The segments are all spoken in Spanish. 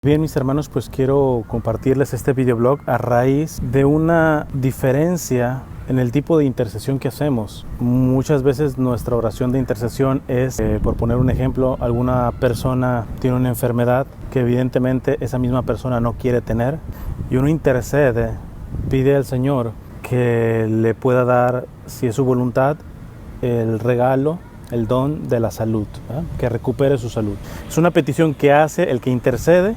Bien, mis hermanos, pues quiero compartirles este videoblog a raíz de una diferencia en el tipo de intercesión que hacemos. Muchas veces nuestra oración de intercesión es, por poner un ejemplo, alguna persona tiene una enfermedad que evidentemente esa misma persona no quiere tener y uno intercede, pide al Señor que le pueda dar, si es su voluntad, el regalo, el don de la salud, ¿verdad? Que recupere su salud. Es una petición que hace el que intercede,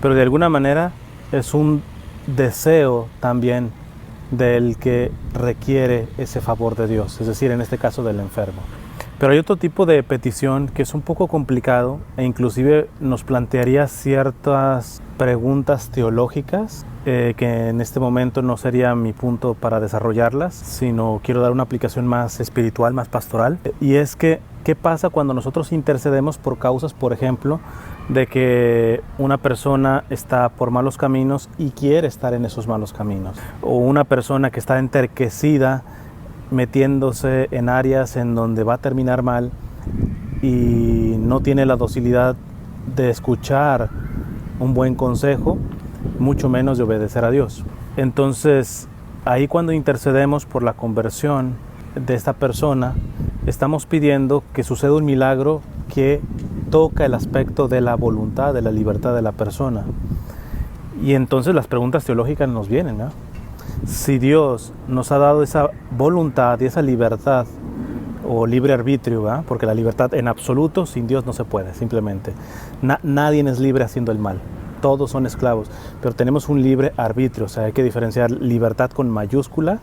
pero de alguna manera es un deseo también del que requiere ese favor de Dios, es decir, en este caso del enfermo. Pero hay otro tipo de petición que es un poco complicado e inclusive nos plantearía ciertas preguntas teológicas que en este momento no sería mi punto para desarrollarlas, sino quiero dar una aplicación más espiritual, más pastoral. Y es que, ¿qué pasa cuando nosotros intercedemos por causas, por ejemplo, de que una persona está por malos caminos y quiere estar en esos malos caminos? O una persona que está enterquecida, metiéndose en áreas en donde va a terminar mal y no tiene la docilidad de escuchar un buen consejo, mucho menos de obedecer a Dios. Entonces, ahí cuando intercedemos por la conversión de esta persona, estamos pidiendo que suceda un milagro que toca el aspecto de la voluntad, de la libertad de la persona. Y entonces las preguntas teológicas nos vienen, ¿no? Si Dios nos ha dado esa voluntad y esa libertad o libre arbitrio, ¿verdad? Porque la libertad en absoluto sin Dios no se puede, simplemente. Nadie es libre haciendo el mal, todos son esclavos, pero tenemos un libre arbitrio, o sea, hay que diferenciar libertad con mayúscula,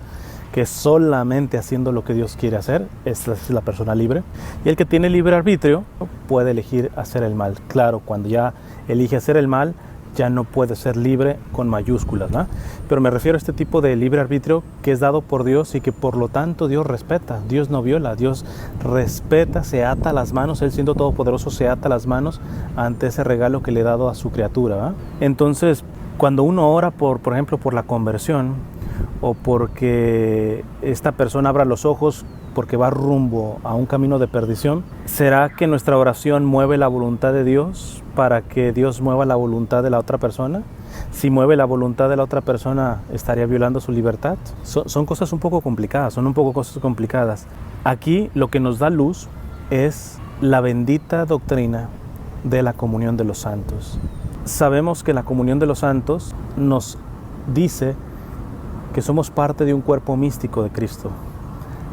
que es solamente haciendo lo que Dios quiere hacer, esa es la persona libre, y el que tiene libre arbitrio puede elegir hacer el mal. Claro, cuando ya elige hacer el mal, ya no puede ser libre con mayúsculas, ¿no? Pero me refiero a este tipo de libre arbitrio que es dado por Dios y que por lo tanto Dios respeta. Dios no viola, Dios respeta, se ata las manos, Él siendo todopoderoso se ata las manos ante ese regalo que le ha dado a su criatura, ¿no? Entonces, cuando uno ora por ejemplo, por la conversión o porque esta persona abra los ojos porque va rumbo a un camino de perdición, ¿será que nuestra oración mueve la voluntad de Dios para que Dios mueva la voluntad de la otra persona? Si mueve la voluntad de la otra persona, ¿estaría violando su libertad? Son cosas un poco complicadas, son un poco cosas complicadas. Aquí lo que nos da luz es la bendita doctrina de la comunión de los santos. Sabemos que la comunión de los santos nos dice que somos parte de un cuerpo místico de Cristo.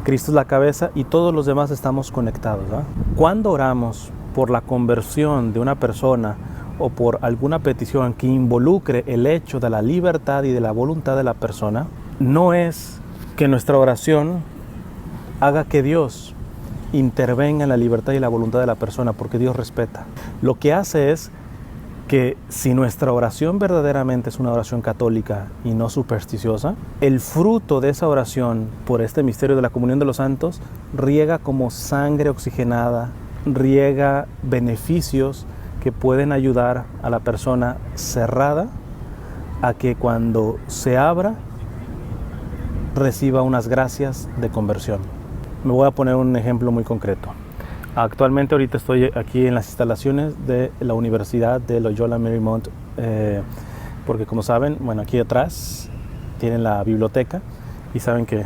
Cristo es la cabeza y todos los demás estamos conectados, ¿no? Cuando oramos por la conversión de una persona o por alguna petición que involucre el hecho de la libertad y de la voluntad de la persona, no es que nuestra oración haga que Dios intervenga en la libertad y la voluntad de la persona, porque Dios respeta. Lo que hace es que si nuestra oración verdaderamente es una oración católica y no supersticiosa, el fruto de esa oración por este misterio de la comunión de los santos riega como sangre oxigenada, riega beneficios que pueden ayudar a la persona cerrada a que cuando se abra reciba unas gracias de conversión. Me voy a poner un ejemplo muy concreto. Actualmente ahorita estoy aquí en las instalaciones de la Universidad de Loyola Marymount, porque como saben, bueno, aquí atrás tienen la biblioteca y saben que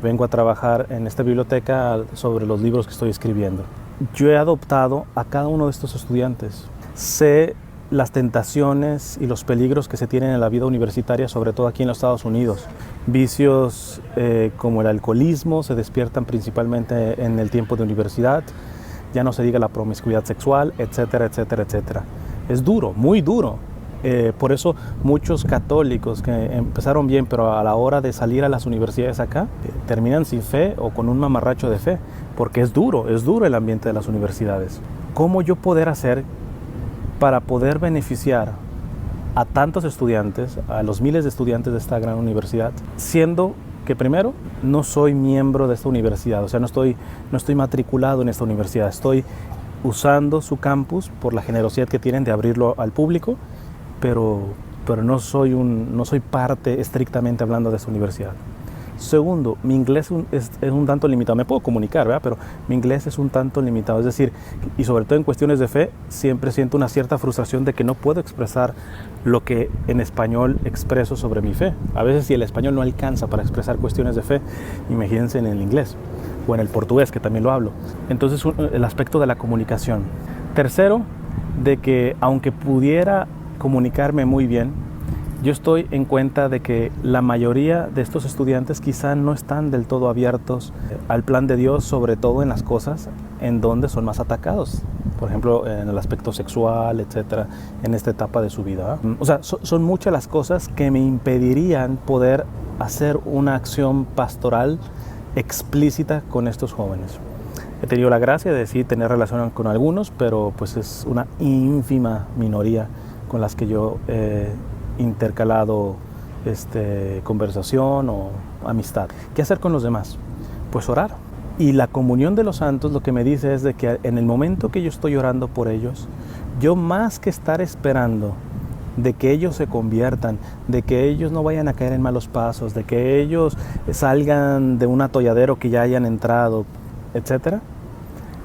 vengo a trabajar en esta biblioteca sobre los libros que estoy escribiendo. Yo he adoptado a cada uno de estos estudiantes. Sé las tentaciones y los peligros que se tienen en la vida universitaria, sobre todo aquí en los Estados Unidos. Vicios como el alcoholismo se despiertan principalmente en el tiempo de universidad, ya no se diga la promiscuidad sexual, etcétera, etcétera, etcétera. Es duro, muy duro. Por eso muchos católicos que empezaron bien, pero a la hora de salir a las universidades acá, terminan sin fe o con un mamarracho de fe, porque es duro el ambiente de las universidades. ¿Cómo yo poder hacer para poder beneficiar a tantos estudiantes, a los miles de estudiantes de esta gran universidad, siendo que primero no soy miembro de esta universidad, o sea, no estoy matriculado en esta universidad, estoy usando su campus por la generosidad que tienen de abrirlo al público, pero no soy parte estrictamente hablando de esta universidad. Segundo, mi inglés es un tanto limitado. Me puedo comunicar, ¿verdad? Pero mi inglés es un tanto limitado. Es decir, y sobre todo en cuestiones de fe, siempre siento una cierta frustración de que no puedo expresar lo que en español expreso sobre mi fe. A veces si el español no alcanza para expresar cuestiones de fe, imagínense en el inglés o en el portugués, que también lo hablo. Entonces, el aspecto de la comunicación. Tercero, de que aunque pudiera comunicarme muy bien, yo estoy en cuenta de que la mayoría de estos estudiantes quizá no están del todo abiertos al plan de Dios, sobre todo en las cosas en donde son más atacados. Por ejemplo, en el aspecto sexual, etcétera, en esta etapa de su vida. O sea, son muchas las cosas que me impedirían poder hacer una acción pastoral explícita con estos jóvenes. He tenido la gracia de sí tener relación con algunos, pero pues es una ínfima minoría con las que yo intercalado conversación o amistad. ¿Qué hacer con los demás? Pues orar. Y la comunión de los santos lo que me dice es de que en el momento que yo estoy orando por ellos, yo más que estar esperando de que ellos se conviertan, de que ellos no vayan a caer en malos pasos, de que ellos salgan de un atolladero que ya hayan entrado, etcétera,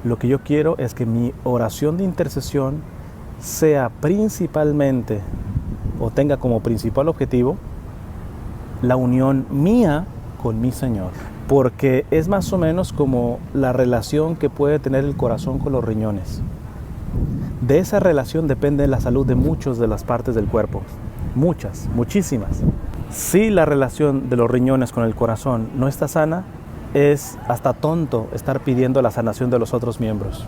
lo que yo quiero es que mi oración de intercesión sea principalmente o tenga como principal objetivo la unión mía con mi Señor, porque es más o menos como la relación que puede tener el corazón con los riñones. De esa relación depende la salud de muchas de las partes del cuerpo, muchísimas. Si la relación de los riñones con el corazón no está sana, es hasta tonto estar pidiendo la sanación de los otros miembros,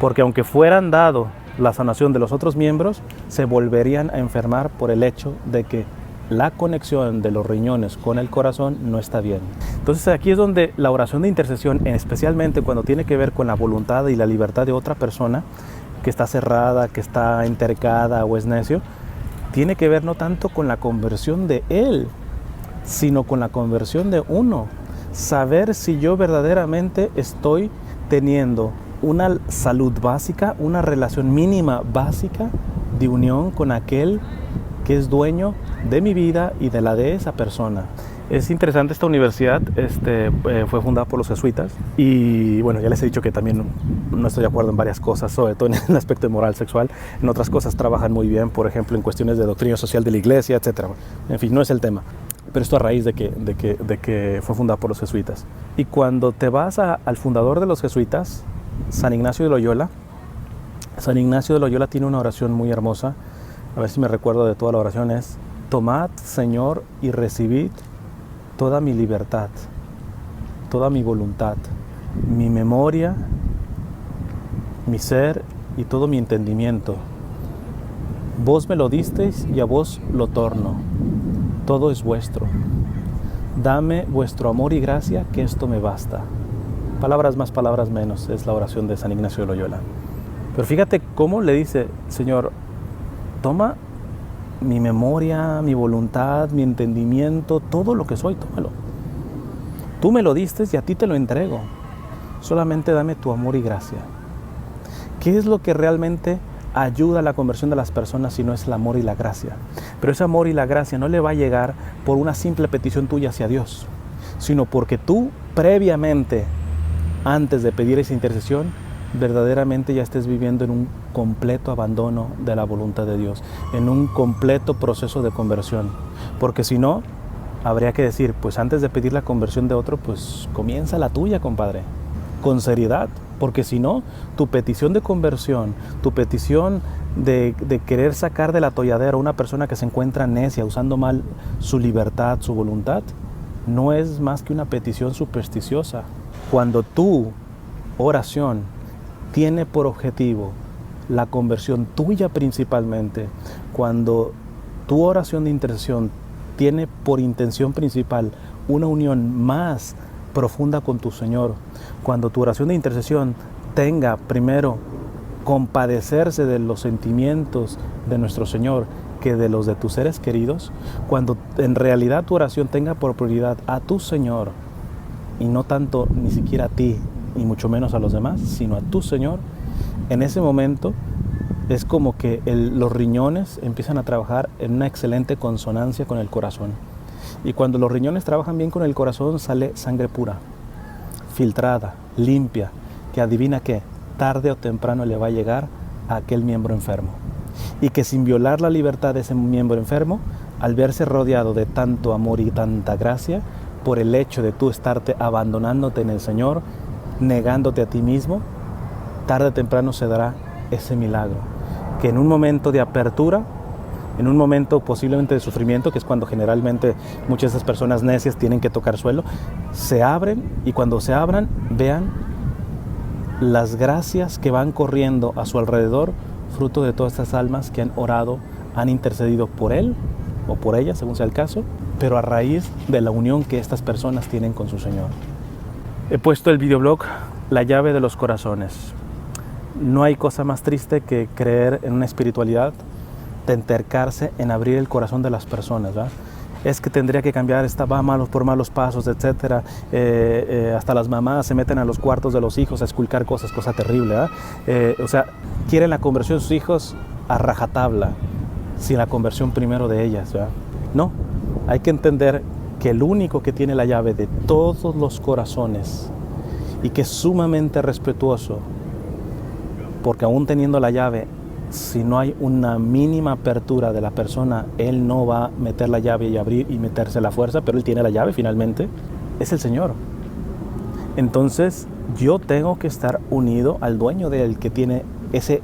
porque aunque fueran dado la sanación de los otros miembros, se volverían a enfermar por el hecho de que la conexión de los riñones con el corazón no está bien. Entonces aquí es donde la oración de intercesión, especialmente cuando tiene que ver con la voluntad y la libertad de otra persona que está cerrada, que está entercada o es necio, tiene que ver no tanto con la conversión de él, sino con la conversión de uno. Saber si yo verdaderamente estoy teniendo una salud básica, una relación mínima básica de unión con aquel que es dueño de mi vida y de la de esa persona. Es interesante, esta universidad fue fundada por los jesuitas y bueno, ya les he dicho que también no estoy de acuerdo en varias cosas, sobre todo en el aspecto de moral sexual. En otras cosas trabajan muy bien, por ejemplo en cuestiones de doctrina social de la iglesia, etcétera. En fin, no es el tema. Pero esto a raíz de que fue fundada por los jesuitas. Y cuando te vas al fundador de los jesuitas, San Ignacio de Loyola, San Ignacio de Loyola tiene una oración muy hermosa. A ver si me recuerdo de toda la oración. Es: tomad, Señor, y recibid toda mi libertad, toda mi voluntad, mi memoria, mi ser y todo mi entendimiento. Vos me lo disteis y a vos lo torno. Todo es vuestro. Dame vuestro amor y gracia, que esto me basta. Palabras más, palabras menos, es la oración de San Ignacio de Loyola. Pero fíjate cómo le dice: Señor, toma mi memoria, mi voluntad, mi entendimiento, todo lo que soy, tómalo. Tú me lo diste y a ti te lo entrego. Solamente dame tu amor y gracia. ¿Qué es lo que realmente ayuda a la conversión de las personas si no es el amor y la gracia? Pero ese amor y la gracia no le va a llegar por una simple petición tuya hacia Dios, sino porque tú previamente, antes de pedir esa intercesión, verdaderamente ya estés viviendo en un completo abandono de la voluntad de Dios, en un completo proceso de conversión. Porque si no, habría que decir, pues antes de pedir la conversión de otro, pues comienza la tuya, compadre, con seriedad. Porque si no, tu petición de conversión, tu petición de querer sacar del atolladero a una persona que se encuentra necia, usando mal su libertad, su voluntad, no es más que una petición supersticiosa. Cuando tu oración tiene por objetivo la conversión tuya principalmente, cuando tu oración de intercesión tiene por intención principal una unión más profunda con tu Señor, cuando tu oración de intercesión tenga primero compadecerse de los sentimientos de nuestro Señor que de los de tus seres queridos, cuando en realidad tu oración tenga por prioridad a tu Señor y no tanto ni siquiera a ti y mucho menos a los demás, sino a tu Señor, en ese momento es como que los riñones empiezan a trabajar en una excelente consonancia con el corazón. Y cuando los riñones trabajan bien con el corazón, sale sangre pura, filtrada, limpia, que adivina qué, tarde o temprano le va a llegar a aquel miembro enfermo. Y que sin violar la libertad de ese miembro enfermo, al verse rodeado de tanto amor y tanta gracia, por el hecho de tú estarte abandonándote en el Señor, negándote a ti mismo, tarde o temprano se dará ese milagro. Que en un momento de apertura, en un momento posiblemente de sufrimiento, que es cuando generalmente muchas de esas personas necias tienen que tocar suelo, se abren, y cuando se abran, vean las gracias que van corriendo a su alrededor, fruto de todas estas almas que han orado, han intercedido por él o por ella, según sea el caso, pero a raíz de la unión que estas personas tienen con su Señor. He puesto el videoblog La llave de los corazones. No hay cosa más triste que creer en una espiritualidad, de entercarse en abrir el corazón de las personas, ¿verdad? Es que tendría que cambiar, va malos por malos pasos, etcétera. Hasta las mamás se meten a los cuartos de los hijos a esculcar cosas, cosa terrible, ¿verdad? O sea, quieren la conversión de sus hijos a rajatabla, sin la conversión primero de ellas, ¿verdad? No, hay que entender que el único que tiene la llave de todos los corazones y que es sumamente respetuoso, porque aún teniendo la llave, si no hay una mínima apertura de la persona, él no va a meter la llave y abrir y meterse a la fuerza, pero él tiene la llave finalmente, es el Señor. Entonces yo tengo que estar unido al dueño del que tiene ese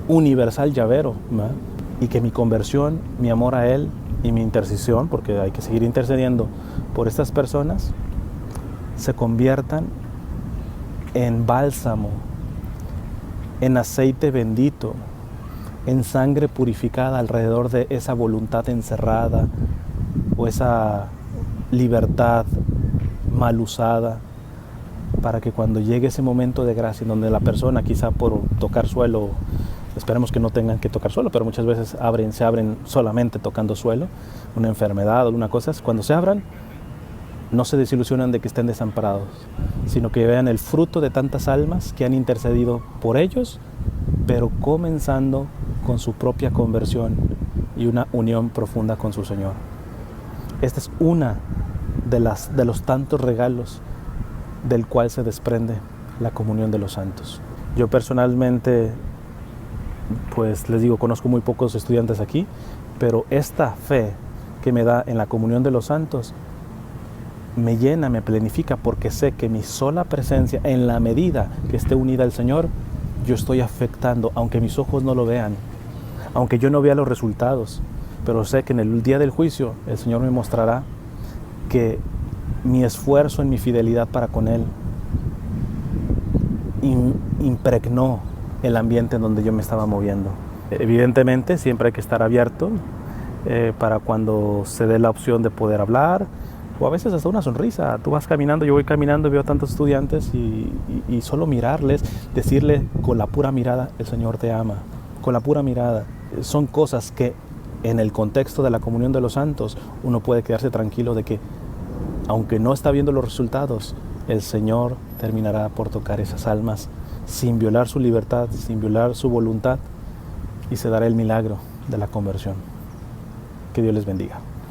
universal llavero, ¿verdad? Y que mi conversión, mi amor a él y mi intercesión, porque hay que seguir intercediendo por estas personas, se conviertan en bálsamo, en aceite bendito, en sangre purificada alrededor de esa voluntad encerrada o esa libertad mal usada, para que cuando llegue ese momento de gracia en donde la persona, quizá por tocar suelo, esperemos que no tengan que tocar suelo, pero muchas veces se abren solamente tocando suelo, una enfermedad o alguna cosa, cuando se abran, no se desilusionan de que estén desamparados, sino que vean el fruto de tantas almas que han intercedido por ellos, pero comenzando con su propia conversión y una unión profunda con su Señor. Esta es una de los tantos regalos del cual se desprende la comunión de los santos. Yo personalmente, pues les digo, conozco muy pocos estudiantes aquí, pero esta fe que me da en la comunión de los santos me llena, me plenifica, porque sé que mi sola presencia, en la medida que esté unida al Señor, yo estoy afectando, aunque mis ojos no lo vean, aunque yo no vea los resultados, pero sé que en el día del juicio el Señor me mostrará que mi esfuerzo en mi fidelidad para con Él impregnó el ambiente en donde yo me estaba moviendo. Evidentemente siempre hay que estar abierto para cuando se dé la opción de poder hablar, o a veces hasta una sonrisa. Tú vas caminando, yo voy caminando, veo tantos estudiantes y solo mirarles, decirle con la pura mirada, el Señor te ama, con la pura mirada. Son cosas que en el contexto de la comunión de los santos uno puede quedarse tranquilo de que, aunque no está viendo los resultados, el Señor terminará por tocar esas almas sin violar su libertad, sin violar su voluntad, y se dará el milagro de la conversión. Que Dios les bendiga.